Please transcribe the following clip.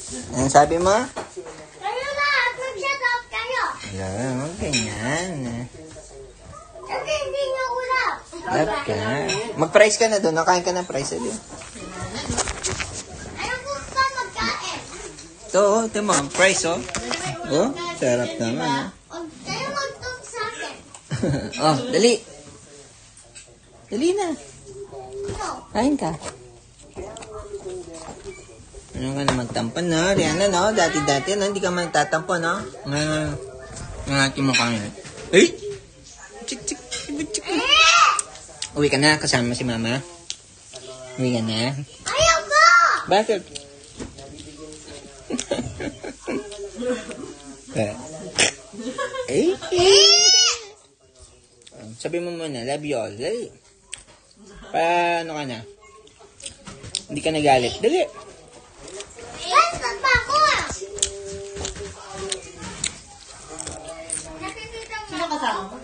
Ano sabi mo? Kayo na, mag-shout out kayo. Wala, ganyan. Kasi hindi nyo ulap. Love ka. Mag-price ka na doon. Nakain ka ng price. Ano? Ano po ba magkain? Ito, ito mo. Price, oh. Oh, sarap naman. Kayo mag-talk sa akin. Oh, dali. Dali na. No. Kain ka. Ano ka na magtampo, no? Rihanna, no? Dati-dati, no? Hindi ka man tatampo, no? Ngati mo kami. Ay! Chik, chik, chik, chik. Uwi ka na, kasama si mama. Uwi ka na. Ayoko! Bakit? Eh? Sabi mo muna, love you all. Dali. Paano ka na? Hindi ka nagalit. Dali. Basta pa ako! Nakikita mo. Sino kasama mo?